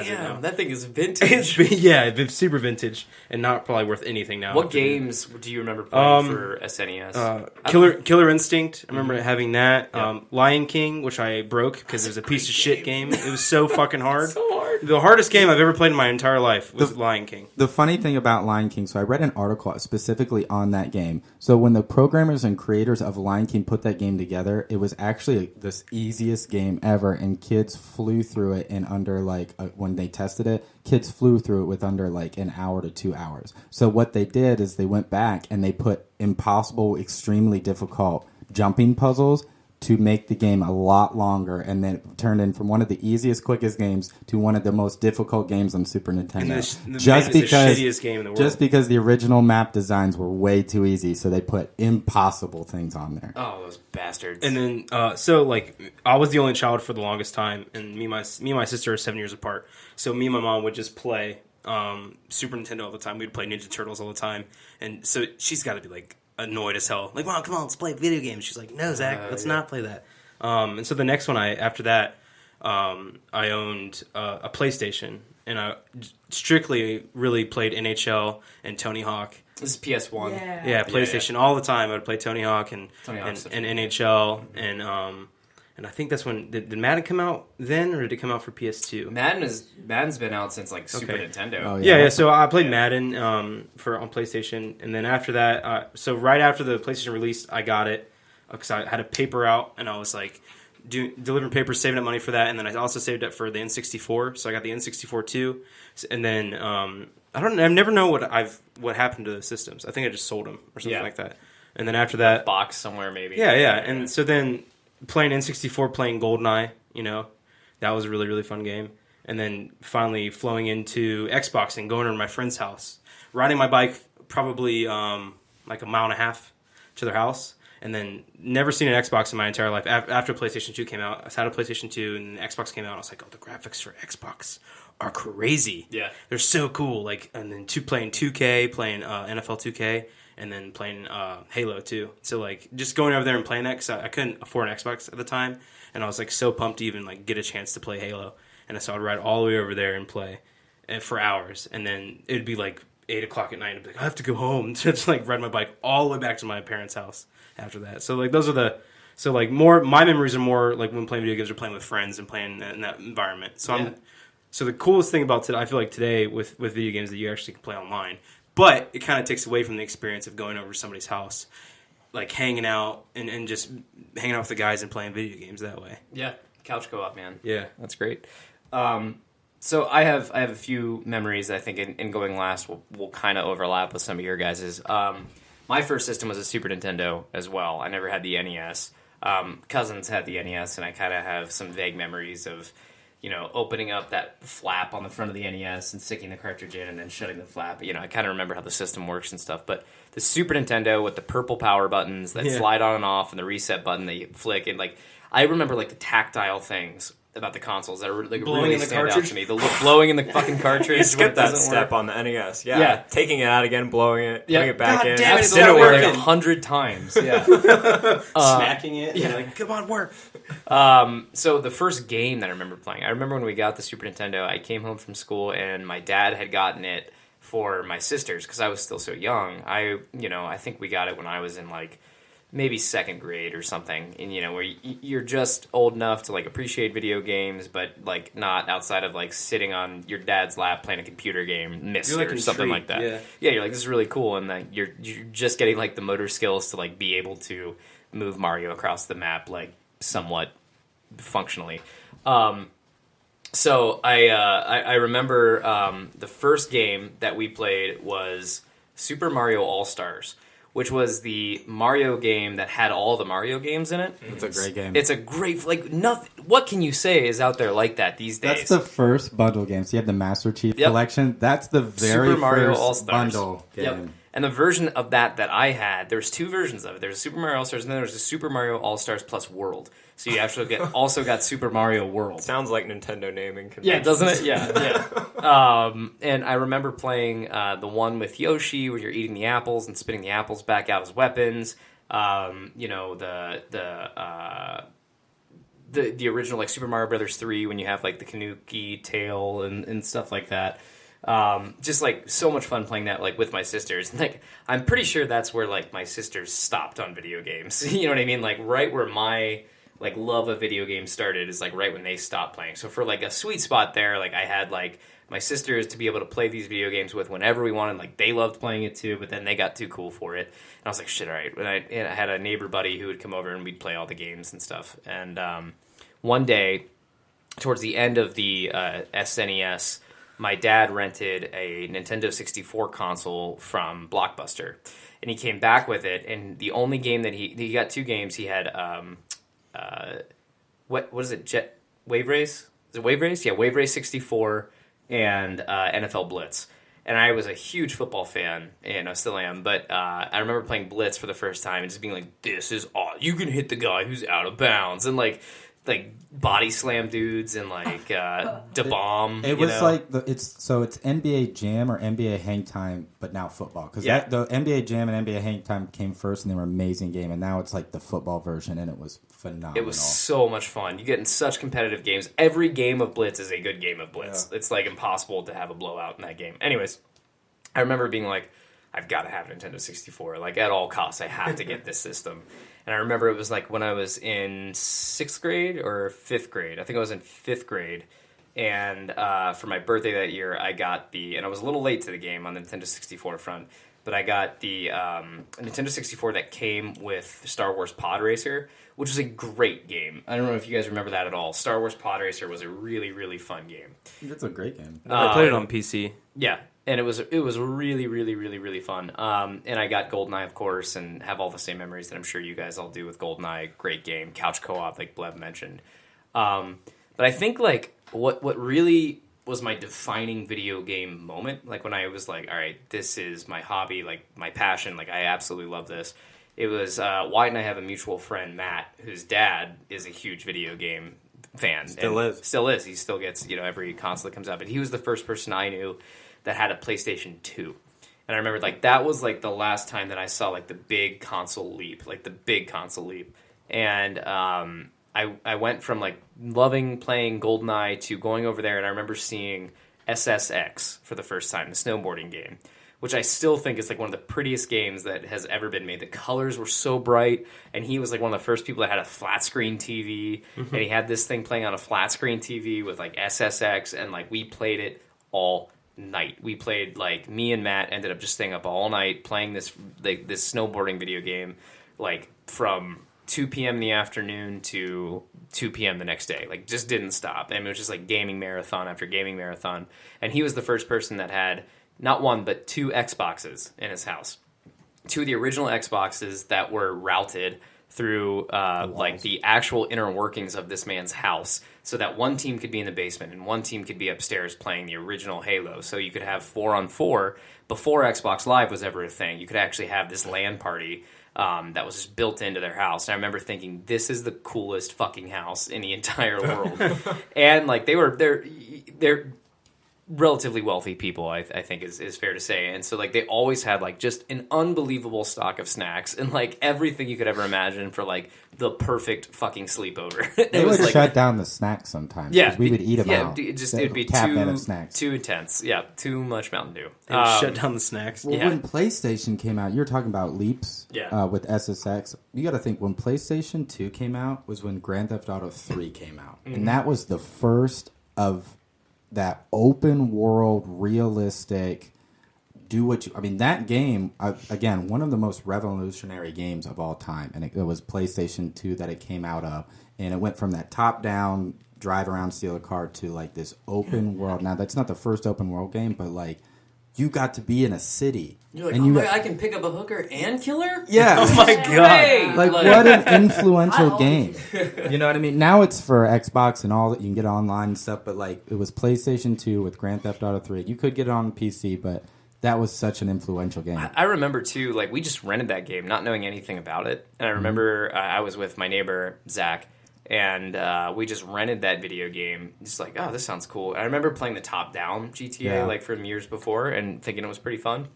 Damn, now. that thing is vintage. It's super vintage and not probably worth anything now. What games do you remember playing for SNES? Killer Instinct. I remember Mm-hmm. having that. Lion King, which I broke because it was a piece of shit game. It was so fucking hard. So hard. The hardest game I've ever played in my entire life was Lion King. The funny thing about Lion King, so I read an article specifically on that game. So when the programmers and creators of Lion King put that game together, it was actually the easiest game ever, and kids flew through it in under when they tested it, kids flew through it with under like an hour to 2 hours. So what they did is they went back and they put impossible, extremely difficult jumping puzzles to make the game a lot longer, and then it turned in from one of the easiest, quickest games to one of the most difficult games on Super Nintendo. And the shittiest game in the world. Just because the original map designs were way too easy, so they put impossible things on there. Oh, those bastards. And then, I was the only child for the longest time, and me and my sister are 7 years apart. So me and my mom would just play Super Nintendo all the time. We'd play Ninja Turtles all the time, and so she's got to be like annoyed as hell. Like, Mom, come on, let's play video games. She's like, no, Zach, let's not play that. And so the next one, after that, I owned a PlayStation, and I strictly really played NHL and Tony Hawk. This is PS1. Yeah, PlayStation all the time. I would play Tony Hawk and NHL, and I think that's when did Madden come out then, or did it come out for PS2? Madden's been out since like Super Nintendo. Oh, Yeah. So I played Madden on PlayStation, and then after that, so right after the PlayStation released, I got it because I had a paper out, and I was like delivering papers, saving up money for that, and then I also saved up for the N64, so I got the N64 too, and then I never know what happened to those systems. I think I just sold them or something like that, and then after that, Box somewhere maybe. Yeah, and so then playing N64, playing GoldenEye, that was a really, really fun game. And then finally flowing into Xbox and going to my friend's house, riding my bike probably like a mile and a half to their house, and then never seen an Xbox in my entire life. After PlayStation 2 came out, I had a PlayStation 2, and Xbox came out. I was like, oh, the graphics for Xbox are crazy. Yeah. They're so cool. Like, and then playing 2K, playing NFL 2K, and then playing Halo too. So like just going over there and playing that because I couldn't afford an Xbox at the time, and I was like so pumped to even like get a chance to play Halo. And so I'd ride all the way over there and play for hours, and then it'd be like 8 o'clock at night, and I'd be like, I have to go home to just like ride my bike all the way back to my parents' house after that. So like those are my memories are more like when playing video games or playing with friends and playing in that environment. So So the coolest thing about today, I feel like today with video games, that you actually can play online. But it kind of takes away from the experience of going over to somebody's house, like hanging out and just hanging out with the guys and playing video games that way. Yeah, couch co-op, man. Yeah. That's great. So I have a few memories that I think in going last will kind of overlap with some of your guys's. My first system was a Super Nintendo as well. I never had the NES. Cousins had the NES, and I kind of have some vague memories of opening up that flap on the front of the NES and sticking the cartridge in and then shutting the flap. I kind of remember how the system works and stuff. But the Super Nintendo with the purple power buttons that slide on and off and the reset button that you flick, and I remember the tactile things about the consoles that are really stand out to me. The blowing in the fucking cartridge. You skipped that step on the NES. Yeah. Taking it out again, blowing it, putting it back in. Damn it, didn't work. 100 times. Yeah. Smacking it. Yeah. Like, come on, work. So the first game that I remember playing, I remember when we got the Super Nintendo, I came home from school and my dad had gotten it for my sisters because I was still so young. I think we got it when I was in maybe second grade or something, and where you're just old enough to appreciate video games, but not outside of sitting on your dad's lap playing a computer game, Myst or something like that. Yeah, you're this is really cool, and you're just getting the motor skills to be able to move Mario across the map somewhat functionally. So I remember the first game that we played was Super Mario All-Stars, which was the Mario game that had all the Mario games in it. It's a great game. It's a great, nothing. What can you say is out there like that these days? That's the first bundle game. So you have the Master Chief Collection. That's the very Super Mario first All-Stars. bundle game. Yep. And the version of that I had, there's two versions of it. There's Super Mario All-Stars, and then there's a Super Mario All-Stars plus World. So you actually also got Super Mario World. Sounds like Nintendo naming conventions. Yeah, doesn't it? Yeah. And I remember playing the one with Yoshi where you're eating the apples and spitting the apples back out as weapons. The the original like Super Mario Brothers 3 when you have like the Kanuki tail and stuff like that. Just like so much fun playing that like with my sisters. And, like I'm pretty sure that's where like my sisters stopped on video games. You know what I mean? Like right where my like love of video games started is like right when they stopped playing. So for like a sweet spot there, like I had like my sisters to be able to play these video games with whenever we wanted. Like they loved playing it too, but then they got too cool for it. And I was like, shit, all right. And I had a neighbor buddy who would come over and we'd play all the games and stuff. And one day, towards the end of the SNES, my dad rented a Nintendo 64 console from Blockbuster. And he came back with it, and the only game that he got 2 games. He had what is it? Wave Race? Is it Wave Race? Yeah, Wave Race 64 and NFL Blitz. And I was a huge football fan, and I still am. But I remember playing Blitz for the first time and just being like, "This is awesome! You can hit the guy who's out of bounds," and like body slam dudes and like da bomb. It was like it's NBA Jam or NBA Hang Time, but now football, because the NBA Jam and NBA Hang Time came first, and they were an amazing game, and now it's like the football version, and it was phenomenal. It was so much fun. You get in such competitive games. Every game of Blitz is a good game of Blitz. Yeah. It's like impossible to have a blowout in that game. Anyways, I remember being like, I've got to have a Nintendo 64. Like at all costs, I have to get this system. And I remember it was like when I was in 6th grade or 5th grade. I think I was in 5th grade. And for my birthday that year, I got and I was a little late to the game on the Nintendo 64 front, but I got the Nintendo 64 that came with Star Wars Pod Racer, which was a great game. I don't know if you guys remember that at all. Star Wars Pod Racer was a really, really fun game. It's a great game. I played it on PC. Yeah. And it was really, really, really, really fun. And I got GoldenEye, of course, and have all the same memories that I'm sure you guys all do with GoldenEye. Great game. Couch co-op, like Blev mentioned. But I think, like, what really was my defining video game moment, like when I was like, all right, this is my hobby, like my passion, like I absolutely love this. It was Wyatt and I have a mutual friend, Matt, whose dad is a huge video game fan. Still is. He still gets, every console that comes out. But he was the first person I knew that had a PlayStation 2. And I remember, like, that was, like, the last time that I saw, like, the big console leap. And I went from, like, loving playing GoldenEye to going over there, and I remember seeing SSX for the first time, the snowboarding game, which I still think is, like, one of the prettiest games that has ever been made. The colors were so bright, and he was, like, one of the first people that had a flat-screen TV, and he had this thing playing on a flat-screen TV with, like, SSX, and, like, we played it all night. We played, like, me and Matt ended up just staying up all night playing this snowboarding video game, like, from 2 p.m. in the afternoon to 2 p.m. the next day. Like, just didn't stop. I mean, it was just, like, gaming marathon after gaming marathon. And he was the first person that had not one, but 2 Xboxes in his house. 2 of the original Xboxes that were routed through, like, the actual inner workings of this man's house, so that one team could be in the basement and one team could be upstairs playing the original Halo. So you could have 4-on-4 before Xbox Live was ever a thing. You could actually have this LAN party that was just built into their house. And I remember thinking, this is the coolest fucking house in the entire world. And like they're relatively wealthy people, I think is fair to say. And so like they always had like just an unbelievable stock of snacks and like everything you could ever imagine for like the perfect fucking sleepover. They would shut down the snacks sometimes. Yeah, we would eat them out. It would be too intense. Yeah, too much Mountain Dew. They would shut down the snacks. Well, when PlayStation came out, you're talking about leaps. With SSX. You got to think when PlayStation 2 came out was when Grand Theft Auto 3 came out, and that was the first of that open world, realistic, that game, again, one of the most revolutionary games of all time. And it was PlayStation 2 that it came out of. And it went from that top-down, drive around, steal a car to, like, this open world. Now, that's not the first open world game, but, like, you got to be in a city. You're like, I can pick up a hooker and kill her? Yeah. Oh, my God. Like, what an influential game. You know what I mean? Now it's for Xbox and all that. You can get it online and stuff, but, like, it was PlayStation 2 with Grand Theft Auto 3. You could get it on PC, but that was such an influential game. I remember, too, like, we just rented that game, not knowing anything about it. And I remember I was with my neighbor, Zach, and we just rented that video game. Just like, oh, this sounds cool. And I remember playing the top-down GTA, like, from years before and thinking it was pretty fun.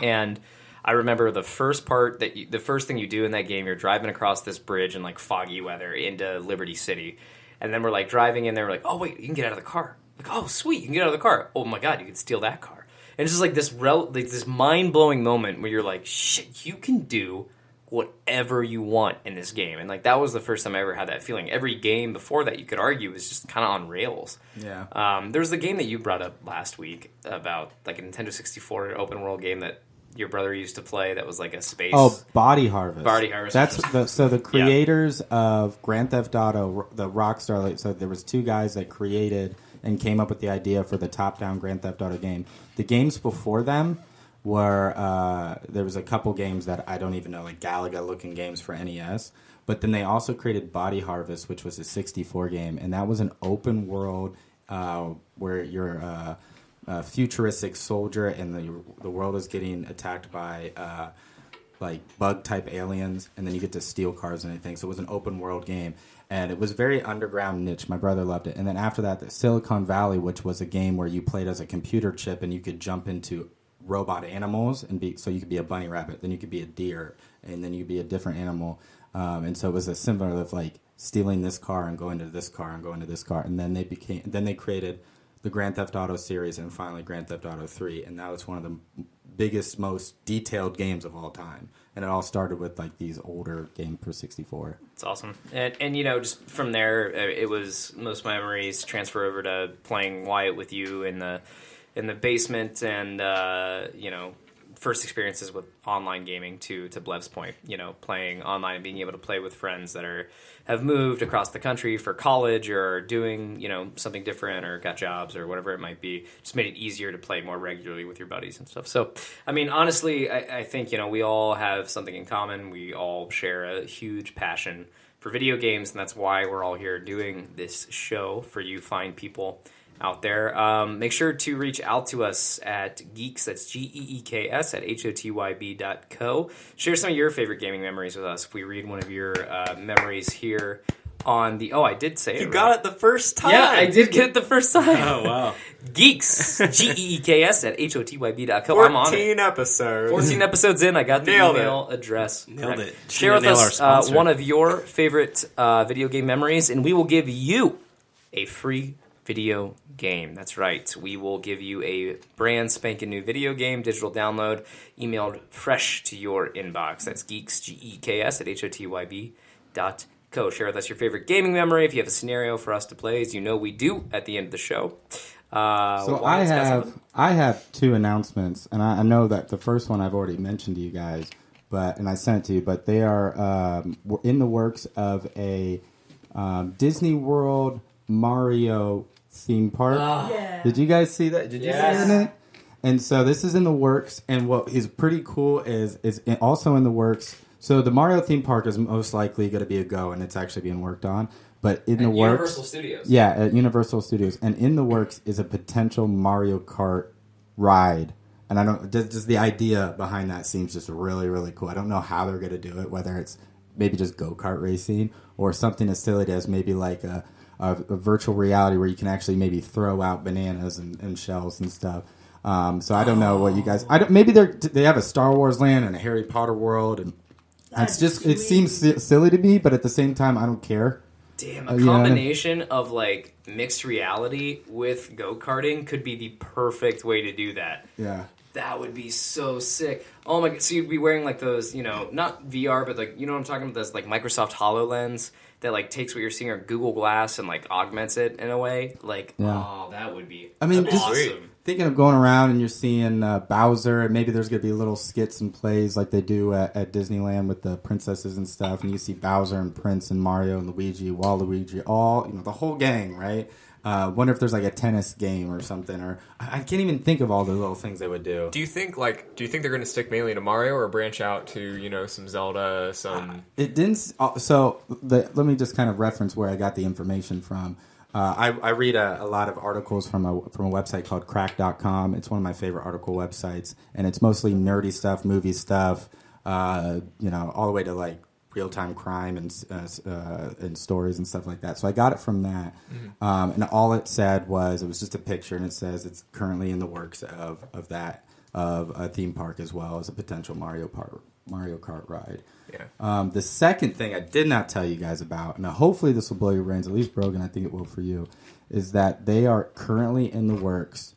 And I remember the first part the first thing you do in that game, you're driving across this bridge in like foggy weather into Liberty City, and then we're like driving in there, we're like, oh wait, you can get out of the car. Like, oh sweet, you can get out of the car. Oh my god, you can steal that car. And it's just like this mind blowing moment where you're like, shit, you can do whatever you want in this game. And like that was the first time I ever had that feeling. Every game before that, you could argue, was just kind of on rails. Yeah. There was the game that you brought up last week about like a Nintendo 64 open world game that your brother used to play that was like a space. Oh, Body Harvest. Body Harvest. That's the creators of Grand Theft Auto, the Rockstar. So there was two guys that created and came up with the idea for the top-down Grand Theft Auto game. The games before them were there was a couple games that I don't even know, like Galaga-looking games for NES. But then they also created Body Harvest, which was a 64 game, and that was an open world where you're a futuristic soldier, and the world is getting attacked by like bug-type aliens, and then you get to steal cars and everything. So it was an open world game, and it was very underground niche. My brother loved it. And then after that, the Silicon Valley, which was a game where you played as a computer chip, and you could jump into robot animals so you could be a bunny rabbit, then you could be a deer, and then you'd be a different animal. And so it was a similar of like stealing this car and going to this car and going to this car, and then they created the Grand Theft Auto series and finally Grand Theft Auto 3, and that was one of the biggest, most detailed games of all time. And it all started with like these older games for 64. It's awesome. And you know, just from there, it was most of my memories transfer over to playing Wyatt with you in the basement, and you know, first experiences with online gaming to Blev's point, you know, playing online and being able to play with friends that have moved across the country for college or doing, you know, something different or got jobs or whatever it might be. Just made it easier to play more regularly with your buddies and stuff. So, I mean, honestly, I think, you know, we all have something in common. We all share a huge passion for video games, and that's why we're all here doing this show for you fine people out there. Make sure to reach out to us at Geeks, that's GEEKS, at HOTYB.co. Share some of your favorite gaming memories with us. If we read one of your memories here on the... Oh, I did say it You right. got it the first time. Yeah, I did get it the first time. Oh, wow. Geeks, GEEKS, at HOTYB.co. I'm on it. 14 episodes. 14 episodes in, I got the Nailed email address. Nailed correct. it. Share with Nail our us sponsor. one of your favorite video game memories, and we will give you a free video game. That's right. We will give you a brand spanking new video game, digital download, emailed fresh to your inbox. That's geeks, GEKS, at HOTYB.co. Share with us your favorite gaming memory. If you have a scenario for us to play, as you know we do at the end of the show. So I have two announcements, and I know that the first one I've already mentioned to you guys, and I sent it to you, but they are in the works of a Disney World Mario theme park. Yeah. Did you guys see that? Did you see it? And so this is in the works, and what is pretty cool is also in the works. So the Mario theme park is most likely going to be a go, and it's actually being worked on. But in the works, Universal Studios. Yeah, at Universal Studios, and in the works is a potential Mario Kart ride. And I don't just the idea behind that seems just really, really cool. I don't know how they're going to do it, whether it's maybe just go-kart racing or something as silly as maybe like a virtual reality where you can actually maybe throw out bananas and shells and stuff. So I don't know what you guys. Maybe they have a Star Wars land and a Harry Potter world, and it's just it seems silly to me, but at the same time I don't care. Damn, a combination of like mixed reality with go-karting could be the perfect way to do that. Yeah. That would be so sick. Oh my god, so you'd be wearing like those, you know, not VR, but like, you know what I'm talking about, those like Microsoft HoloLens that like takes what you're seeing or Google Glass and like augments it in a way. Like, oh, that would be just awesome. Thinking of going around and you're seeing Bowser, and maybe there's going to be little skits and plays like they do at Disneyland with the princesses and stuff, and you see Bowser and Prince and Mario and Luigi, Waluigi, all, you know, the whole gang, right? Wonder if there's like a tennis game or something, or I can't even think of all the little things they would do. Do you think they're going to stick mainly to Mario or branch out to, you know, some Zelda, some... It didn't. So let me just kind of reference where I got the information from. I read a lot of articles from a website called Crack.com. It's one of my favorite article websites, and it's mostly nerdy stuff, movie stuff, you know, all the way to like real-time crime and stories and stuff like that. So I got it from that, and all it said was, it was just a picture, and it says it's currently in the works of that. of a theme park as well as a potential Mario Kart ride. Yeah. The second thing I did not tell you guys about, and hopefully this will blow your brains, at least Brogan, I think it will for you, is that they are currently in the works